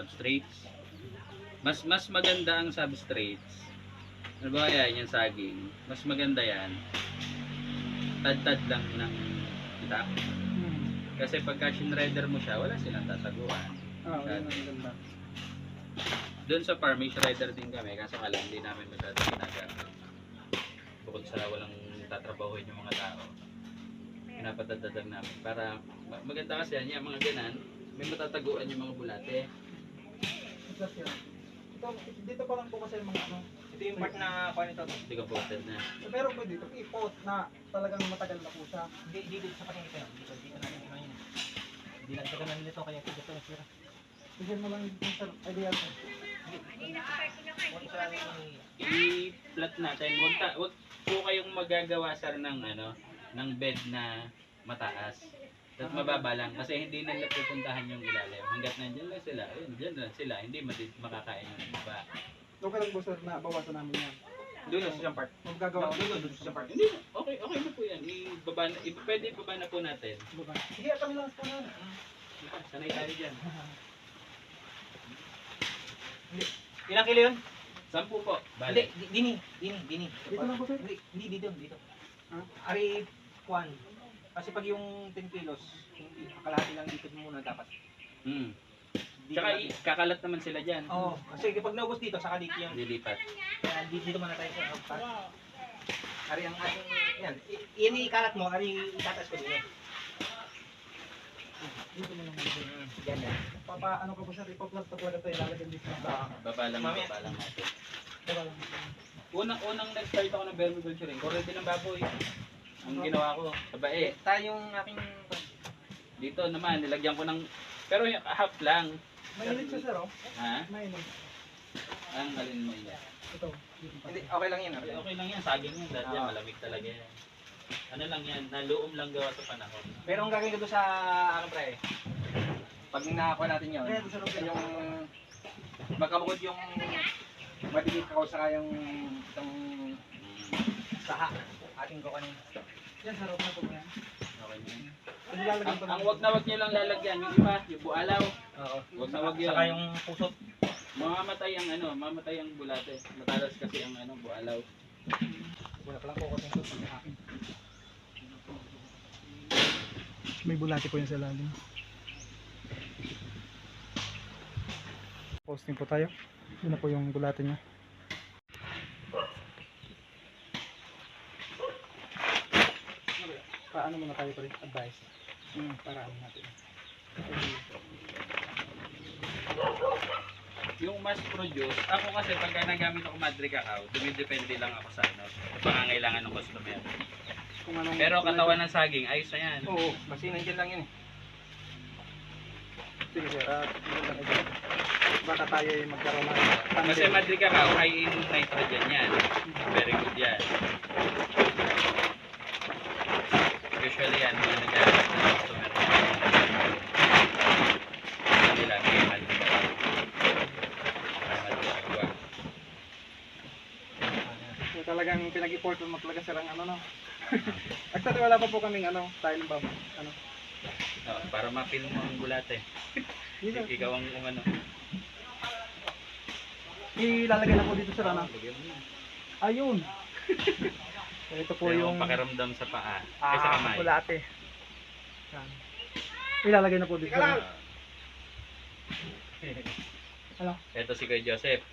substrates. Mas maganda ang substrates. Ano ba kaya yan saging? Mas maganda yan. Tad-tad lang ng itak. Kasi pagka shinredder mo siya, wala silang tataguan. Yun ang maganda. Doon sa farm, may shredder din kami. Kaso nga lang, hindi namin masyadong ginagamit. Bukod sa walang tatrabahuin yung mga tao. Pinapatadadag namin. Para maganda kasi yan, yung mga ganan, may matataguan yung mga bulate. Dito pa lang po kasi yung mga ano. Ito yung part na kuha nito. Hindi ko posted na. Meron po dito, ipot na talagang matagal na po siya. Dito sa kanya ito. Dito natin ito yun. Hindi lang taga nila ito kaya ito nasira. Bigyan mo lang yung sir, idea ko. I-flat natin. Wag po kayong magagawa sir ng ano, ng bed na mataas. At mababa lang kasi hindi nila pupuntahan yung ilalim. Hangga't nandiyan lang sila, ayun, diyan lang sila, hindi makakain yung iba. Okay lang po sir na bawasan namin yan. Doon sa isang part. Magagawa ko. Doon sa isang part. Hindi, okay na po yan. Pwede ibaba na po natin. Sige, kami lang po na. Sanay tayo dyan. Ilang kilo yun? 10 po. Hindi, Bale. dini. Dito lang po sir. Hindi dito. Ha? Ari, kuwan. Kasi pag yung 10 kilos, hindi, kalahati lang dito muna dapat. Hmm. Dito Tsaka natin. kakalat naman sila dyan. Oo, kasi kapag naubos dito, saka dito yung, Lilipat. kaya dito muna tayo sa part. Ari ang ating, yan, yan ikalat mo, ari itatas ko din. Dito mo lang. Yan yan. Ano ka po sir, ipoplat pa talaga ito, ilalagyan dito. Baba lang natin. Unang nag-start ako ng vermiculture, correct din ng baboy. Ang ginawa ko, babae. Tayong aking, Dito naman, nilagyan ko ng, pero yung half lang. Mainit siya sir, oh. Ha? Mainit. Ang alin mo yan. Ito. hindi, okay lang yan. Okay lang yan, saging yan. Dahil yan, malamig talaga yan. Ano lang yan, naluom lang gawa sa panahon. Pero ang gagawin ko doon sa, ano pre, pag nakakuha natin yun, Kaya sir, okay. yung, magkabukod yung, matigit ako sa yung, itong, saha, ating kukunin. Yan sir, okay na po yan. Okay na yan. Ilalagyan ko Ang wag na wag nyo lang lalagyan, yung iba, yung bualaw. Oo. Wag na wag yun. Saka yung pusot. Mamamatay ang ano, mamatay ang bulate. Matalas kasi ang ano, bualaw. Wala palang kukunin ito sa akin. May bulati po yan sa lalim. Posting po tayo. Yun na po yung bulati niya. Paano muna tayo pa rin? Advice. Para ano natin. Yung mass produce, ako kasi pagka nagamit ako Madre Cacao, dumidepende lang ako sa ano, pangangailangan ng customer. Kung anong, Pero katawan ng saging, ayos na yan. Oo, masinan dyan lang yun eh. Sige sir, magandang idea. Baka tayo ay magkaroon ng Kasi Madre Cacao, high in nitrogen yan. Very good yan. Usually yan, mga nagagamit ng customer. Hindi lang, may Madre Cacao. Madre Cacao. So, talagang pinag-import mo talaga sir ang ano no. Actually wala pa po kaming ano, style bomb. Ano. Oh, para ma-feel mo ang bulate. Yun sir. Ikaw ang umano. Ilalagay na po dito sir ano. Lagyan mo na. Ayun. So, ito po yung pakiramdam sa paa. Ay, sa kamay. bulate. Yan. Ilalagay na po dito. Sir. Ano? Ito si Kuya Joseph.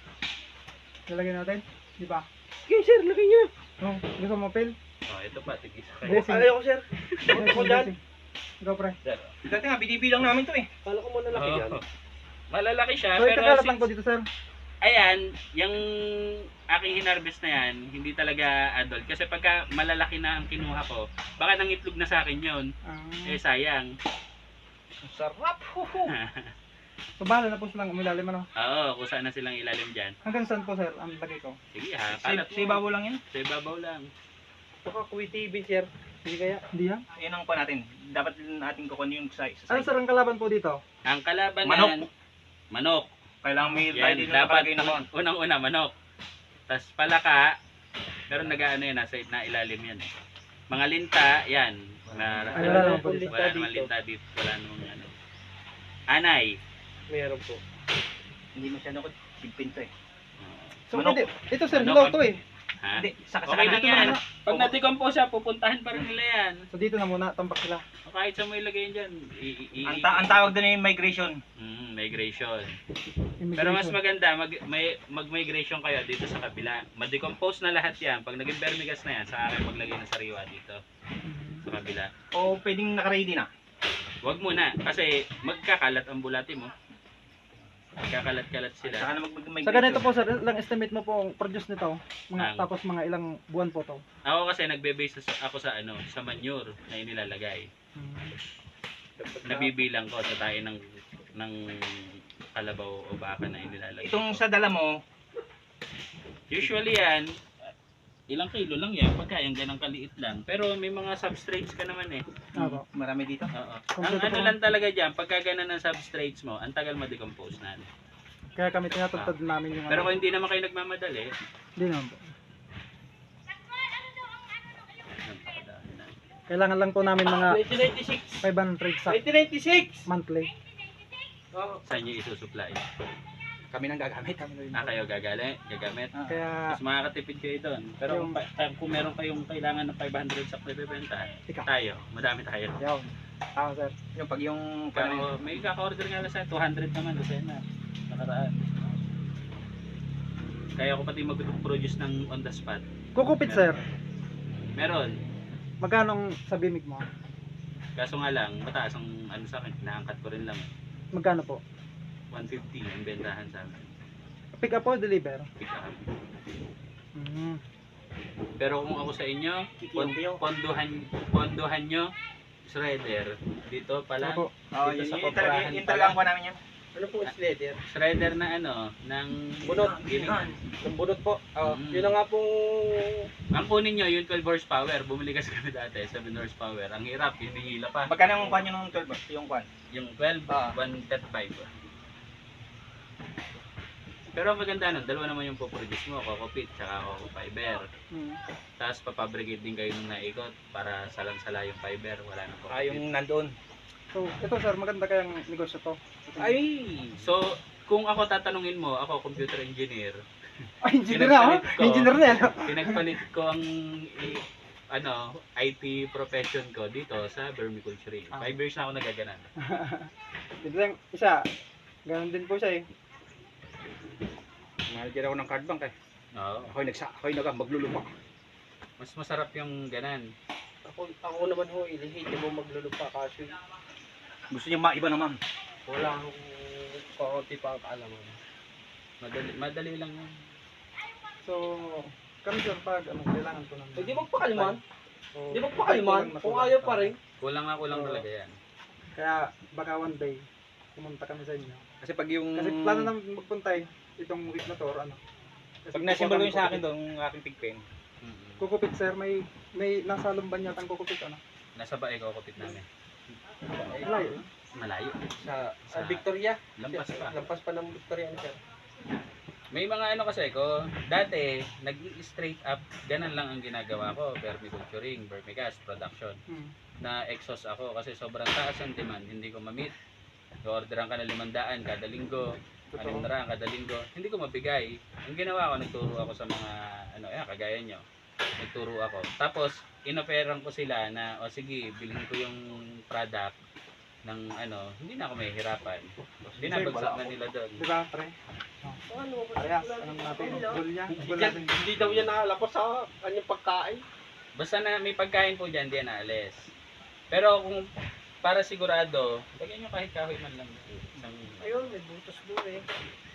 Ilalagay natin, di ba? Sige sir, lagay nyo. Oh, gusto mo pel? Oh, ito pa, tigis. Blessing. Ayaw ko sir. Blessing. Go pre. Sir. Dati nga, binibilang namin to eh. Kala ko muna laki yan. Oh. Malalaki siya, So ito pero kalat lang po dito sir. ayan, yung aking hinarvest na yan, hindi talaga adult. Kasi pagka malalaki na ang kinuha ko, baka nangitlog na sa akin yun. Eh, sayang. Sarap. Huhu. So bahala na po silang umilalim ano. Oo, kung saan na silang ilalim dyan. Hanggang saan po sir ang lagay ko? Sige ha, kalat Sa ibabaw lang yan. Sa ibabaw lang. Saka Kuwi TV sir. Sige kaya. Hindi yan? Yan ang pa natin. Dapat natin kukunin yung size. Ano sir ang kalaban po dito? Ang kalaban Manok. yan, manok. Kailangan may tayo Yan, dito dapat nakalagay na kon. unang-una manok. Tapos palaka, pero nag-ano yan, nasa na ilalim yan eh. Mga linta, yan. Wala naman po wala naman linta dito. Wala namang ano. Anay. Meron po. Hindi masyado ko pigpinto eh. So, Manok. ito sir, Ano, hilaw to eh. Ha? Hindi, sa Okay, kanan dito yan. na. Pag na-decompose siya, pupuntahan pa rin nila yan. So, dito na muna, tambak sila. O kahit sa mo ilagay yan dyan. Ang tawag doon ay migration. Migration. Pero mas maganda, mag-migration kayo dito sa kabila. Ma-decompose na lahat yan. Pag naging vermigas na yan, sa akin maglagay ng sariwa dito. Sa kabila. O pwedeng naka-ready na. Huwag muna, kasi magkakalat ang bulati mo. Magkakalat-kalat sila. Saka na mag-migration. Sa ganito po sir, ilang estimate mo po ang produce nito? Ang- Tapos mga ilang buwan po to? Ako kasi nagbe-base ako sa sa manure na inilalagay. Nabibilang ko sa tayo ng kalabaw o baka na inilalagay. Itong sa dala mo, Usually yan, ilang kilo lang yan, pagka yung ganang kaliit lang. Pero may mga substrates ka naman eh. Opo. marami dito. Oo. Ang Kompleto ano po. lang talaga dyan, pagka ganan ng substrates mo, ang tagal ma-decompose na. Kaya kami tinatagtad namin yung Pero kung hindi naman kayo nagmamadali, Hindi naman po. napakadami na. Kailangan lang po namin mga 1996. 500 sa 1996. monthly. Oh. Saan nyo isusupply? Kami nang gagamit. Kayo gagamit. Kaya Mas makakatipid kayo doon. Pero Yung- kung meron kayong kailangan ng 500 sa bebenta, Ikaw. tayo, madami tayo. yaw. Tama sir. Yung pag yung Pero may kaka-order nga lang sa 200 naman sa na. Nakaraan. Kaya ko pati mag-produce ng on the spot. Kukupit sir. Meron. Magkano ang sa bimig mo? Kaso nga lang, mataas ang ano sa akin, naangkat ko rin lang. Magkano po? 150 ang bentahan sa akin. Pick up o deliver? Pick up. Pero kung ako sa inyo, ponduhan nyo, shredder. Dito pala, Opo. dito sa koprahan yung pala. talagang ko namin yan. Ano po slider? Shredder na ng Bunot. giling. Yung bunot po. Oh, Mm. yun na nga pong Ang kunin nyo, yung 12 horsepower. Bumili kasi kami dati, 7 horsepower. Ang hirap, hinihila pa. Magkano ang kwan nyo nung 12? Yung kwan? Yung 12, Ah. 135. Pero ang maganda nun, dalawa naman yung puproduce mo, Coco Pit, tsaka Coco Fiber. Tapos papabrigate din kayo nung naikot para salang-sala yung fiber, wala nang Coco Pit. Yung nandoon. So, ito sir, maganda kayang negosyo to. Ay! So, kung ako tatanungin mo, ako computer engineer, Ay, engineer na Pinagpalit ko. Engineer na yan. pinagpalit ko ang IT profession ko dito sa vermiculture. 5 years na ako nagaganan. Dito lang, isa. Ganon din po siya eh. Manager ako ng card bank eh. Oo. Ako'y maglulupa. Mas masarap yung ganan. ako naman ho, ilihit mo maglulupa kasi Gusto niyo maiba naman. wala akong kaunti pa ang kaalaman. Madali lang yan. So, kami sir, pag ano, kailangan ko ng... Hindi magpakaliman. So, Hindi magpakaliman. Kung ayaw pa rin. Kulang talaga yan. Kaya baka one day, pumunta kami sa inyo. Kasi pag yung... Kasi plano namin magpunta eh, itong week na to or ano. Kasi Pag nasimbolo kukuha yun sa kami akin doon, yung aking pigpen. Kukupit sir, may nasa lumban yata ang kukupit ano. Nasa bae ko kupit namin. Malayo eh. Malayo. Sa Victoria. Lampas pa. Lampas pa ng Victoria ni sir. May mga ano kasi ko, dati, nag-straight up, ganun lang ang ginagawa ko, vermiculturing, vermicast, production. Na exhaust ako kasi sobrang taas ang demand, hindi ko ma-meet. I-orderan ka na 500 kada linggo, 600 kada linggo, hindi ko mabigay. Ang ginawa ko, nagturo ako sa mga, kagaya nyo. Nagturo ako. Tapos, inoferan ko sila na, o sige, bilhin ko yung product ng hindi na ako mahihirapan. Binabagsak na nila doon. Di ba, pre? Ano? Parehas, anong natin, goal niya. Goal natin. Hindi daw yan nakalapos sa kanyang pagkain. Basta na may pagkain po dyan, di yan naalis. Pero kung para sigurado, lagyan nyo kahit kahoy man lang. Ayun, may butas doon eh.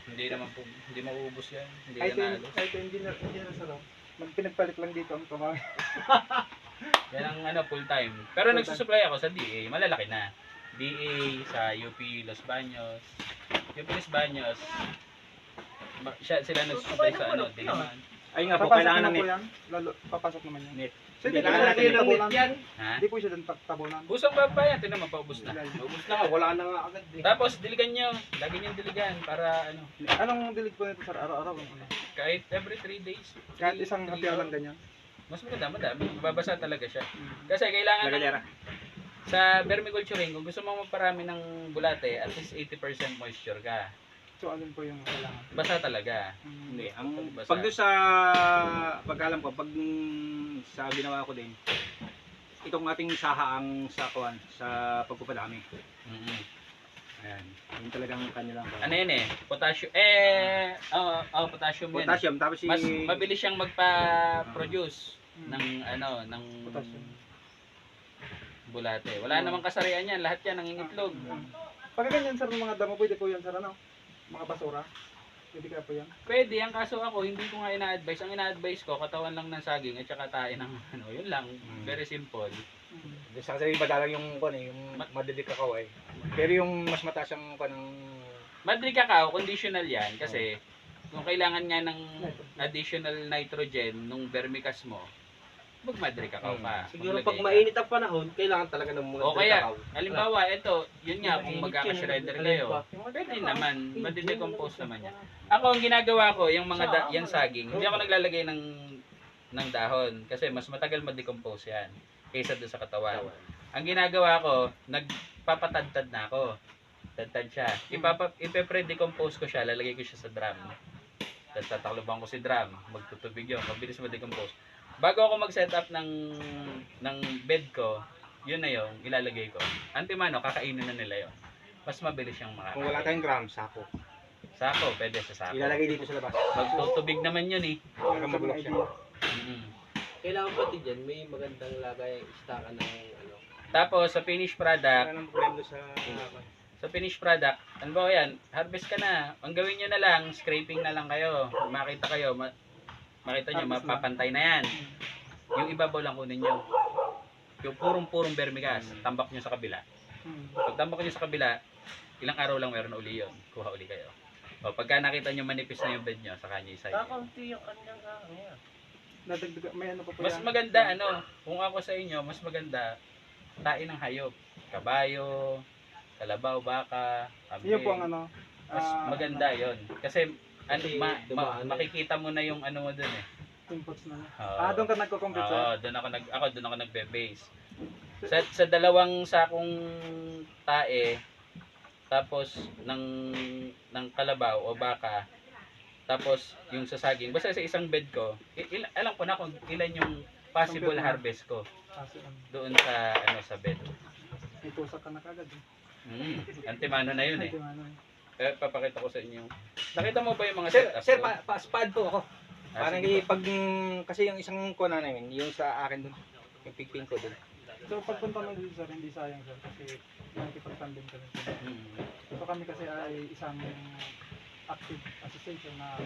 Hindi naman po, hindi mauubos yan. Hindi Kahit yan naalis. kahit engineer sa loob. Magpinagpalit lang dito ang tumawi. Yan ang full time. Pero nagsusupply ako sa DA, malalaki na. DA sa UP Los Baños. UP Los Baños. Sila nagsusupply sa Diliman. Ay nga po, Papasok kailangan naman ng po net. yan. Papasok naman yan. Net. So, hindi Kailangan po natin siya ng tabunan. yan. Ha? Hindi po siya tabunan. Busog pa yan, tinan mo, paubos na. Ubus na nga, wala na nga agad eh. Tapos diligan nyo, lagi nyo diligan para Anong delete po nito sir? Araw-araw? Ano? kahit every 3 days. Kahit isang happy lang ganyan. Mas maganda, madami. Mababasa talaga siya. Kasi kailangan Lagadera. sa vermiculturing, kung gusto mo magparami ng bulate, at least 80% moisture ka. So alin po yung kailangan? Basa talaga. Hindi, ang Basa. pag doon sa pagkalam ko, pag sa ginawa ko din, itong ating saha ang sa kuwan sa pagpupadami. Mm. Ayan, yun talagang kanilang Ano yan eh? Potassium. Potassium yan. potassium, tapos si Mas mabilis siyang magpa-produce ng ng Potassium. bulate. Wala namang kasarian yan. Lahat yan nangingitlog. Pagka ganyan sir, ng mga damo, pwede po yan sir, ano? Mga basura. Pwede kaya po yan? Pwede, ang kaso ako, hindi ko nga ina-advise. Ang ina-advise ko, katawan lang ng saging at saka tayo ng yun lang. Very simple. sa kasi iba lang yung kuwan eh, yung madidik kakao eh. Pero yung mas mataas ang kuwan ng Madri Cacao, conditional yan. Kasi, kung kailangan nga ng additional nitrogen nung vermicast mo, mag-Madri Cacao pa. Siguro Maglagay pag ka. mainit ang panahon, kailangan talaga ng mga O kaya, kakao. halimbawa, ito, yun nga, kung Mainit magkaka-shredder yan, kayo, alin pwede naman, madidecompose naman yan. Ako, ang ginagawa ko, yung mga yan saging, hindi ako naglalagay ng dahon, kasi mas matagal ma-decompose yan, kaysa doon sa katawan. Ang ginagawa ko, nagpapatadtad na ako. Tadtad siya. Ipe-pre-decompose ko siya, lalagay ko siya sa drum. Tapos tatakluban ko si drum, magtutubig yun, mabilis ma-decompose. Bago ako mag-set up ng bed ko, yun na yung ilalagay ko. Antimano, kakainin na nila yun. Mas mabilis siyang makakain. kung wala tayong gram, sako. Sako, pwede sa sako. Ilalagay dito sa labas. Magtutubig naman yun eh. Para mabulok siya. Mm. Kailangan pati dyan, may magandang lagay, istakan ng ano. Tapos, sa finished product, Wala nang problema doon sa finished product, ano ba yan, harvest ka na. Ang gawin nyo na lang, scraping na lang kayo. Makita kayo, makita nyo, Harvest mapapantay na yan. Yung ibabaw lang kunin nyo. Yung purong vermicast, tambak nyo sa kabila. Pag tambak nyo sa kabila, ilang araw lang meron na uli yun. Kuha uli kayo. O pagka nakita nyo manipis na yung bed nyo, saka nyo isa. Kakaunti yung kanyang kakao. Nadagdag, may ano pa po Mas yan? maganda, kung ako sa inyo, mas maganda, tain ng hayop. Kabayo, kalabaw, baka, kambing. Yun po ang ano. Mas maganda yon. Kasi, Kasi dumaan eh. makikita mo na yung ano mo dun eh. Inputs na. Oo. Doon ka nagko-compute sir? Oo, doon ako nagbe-base. Sa dalawang sakong tae, tapos ng kalabaw o baka, tapos yung sa saging, basta sa isang bed ko, alam ko na kung ilan yung possible Compute na. harvest ko Kasi doon sa sa bed. may tusak ka na kagad. Antimano na yun eh. Hindi ano. Papakita ko sa inyo. Nakita mo ba yung mga Sir, setup sir, ko? pa-spad po ako. Ah, Parang sige. pag kasi yung isang kuwan na namin, yung sa akin dun, yung pigping ko dun. So pagpunta mo dito sir, hindi sayang sir kasi nakikipag-tandem ka rin sir. So kami kasi ay isang active association na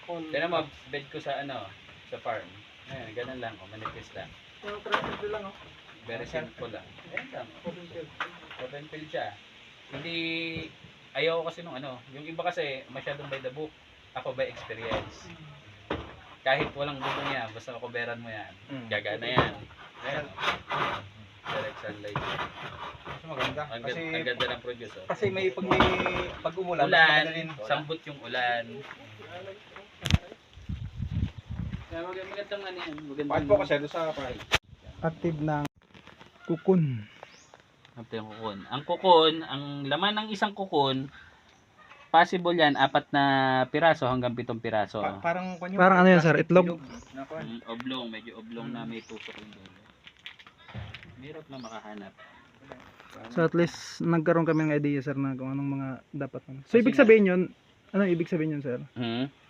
all. Tignan mo, bed ko sa sa farm. Ayan, ganun lang, manipis lang. So practice lang oh. Very simple lang. Ayan lang. Open field. Open field siya. Hindi, ayaw ko kasi nung yung iba kasi masyadong by the book. Ako by experience. Kahit walang bubong yan, basta makuberan mo yan. Gagana yan. Ayan. Direct sunlight. Mas maganda. Ang Kasi ganda ng produce. Oh. kasi pag umulan, mas Ulan, maganda rin. sambot yung ulan. Kaya magandang ano yan. Pag po kasi doon sa pahay. Active ng kukun. Ito yung kukun. Ang kukun, ang laman ng isang kukun, possible yan, 4 na piraso hanggang 7 piraso. Parang kuwan Parang ano yan, sir? plastic Itlog? bilog na kuwan. Oblong, medyo oblong na may tusok yung dulo. Hirap na makahanap. So at least nagkaroon kami ng idea sir na kung anong mga dapat. So Kasi ibig sabihin yun, ano ibig sabihin yun sir?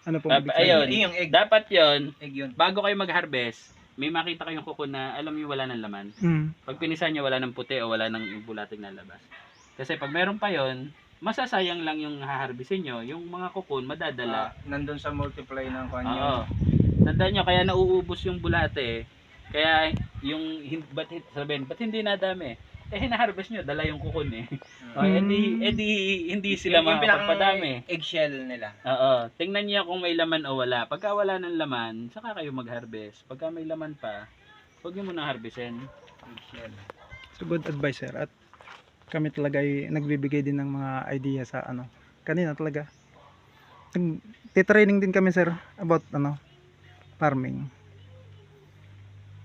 Ano pong ibig sabihin? Ayun, Yung egg. dapat yon Egg yun. bago kayo mag-harvest, may makita kayong kukun na alam niyo wala ng laman. Pag pinisan niyo wala ng puti o wala ng bulating na labas. Kasi pag meron pa yon, masasayang lang yung haharbisin nyo. Yung mga kukun, madadala. Nandun sa multiply ng kuwan Oo. yun. Tandaan nyo, kaya nauubos yung bulate. Kaya yung, ba't hindi nadami? Hinaharvest nyo, dala yung kukun eh. Hindi sila Yung makapagpadami. eggshell nila. Oo. Tingnan niyo kung may laman o wala. Pagka wala ng laman, saka kayo mag-harvest. Pagka may laman pa, huwag niyo muna harvestin. Eggshell. So good advice sir at kami talaga ay nagbibigay din ng mga idea sa kanina talaga. Titraining din kami sir about farming.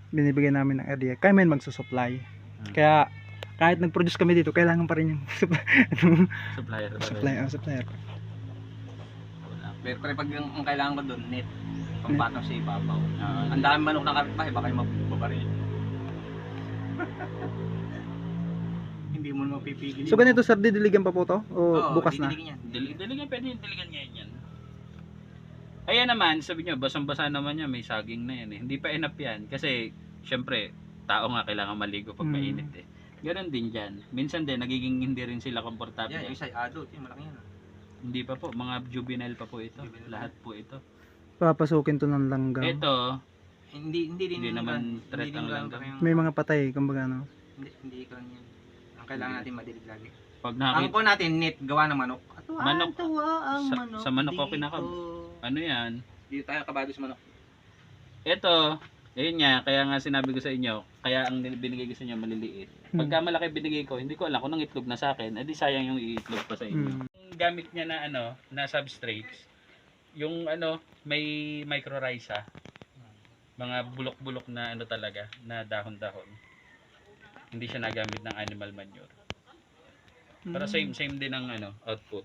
Binibigyan namin ng idea. Kami magsusupply. Kaya kahit nag-produce kami dito, kailangan pa rin yung Supplier. supplier. Pero pag ang kailangan ko doon, net. Pampatong sa ibabaw. Ah, Ang dami manok na kapitbahay, baka yung mababaril. Hindi mo naman pipigil. So ganito sir, didiligan pa po to? O Oo, bukas na? didiligin yan. diligan, pwede yung diligan ngayon yan. Kaya naman, sabi nyo, basang-basa naman yan, may saging na yan eh. Hindi pa enough yan. Kasi, syempre, tao nga kailangan maligo pag mainit eh. Ganon din dyan. Minsan din, nagiging hindi rin sila komportable. Yan, yung isa adult, yung malaki yan. Hindi pa po, mga juvenile pa po ito. Juvenile. Lahat po ito. Papasukin to ng langgam. Ito, Hindi din Hindi naman threat ang langgam. May mga patay, kumbaga no? Hindi ko yan. Ang kailangan natin madilig lagi. pag Ang nakita, po natin, net, gawa ng manok. Manok. Tuwa ang Sa- manok sa manok ako dito. ano yan? Dito tayo kabado sa manok. Ito, ayun nga, kaya nga sinabi ko sa inyo, kaya ang binigay ko sa inyo maliliit. Pagka malaki binigay ko, hindi ko alam kung nang itlog na sa akin, edi sayang yung iitlog pa sa inyo. Yung gamit niya na ano, na substrates, yung ano, may mycorrhiza. Mga bulok-bulok na ano talaga, na dahon-dahon. Hindi siya nagamit ng animal manure. Pero same din ang ano, output.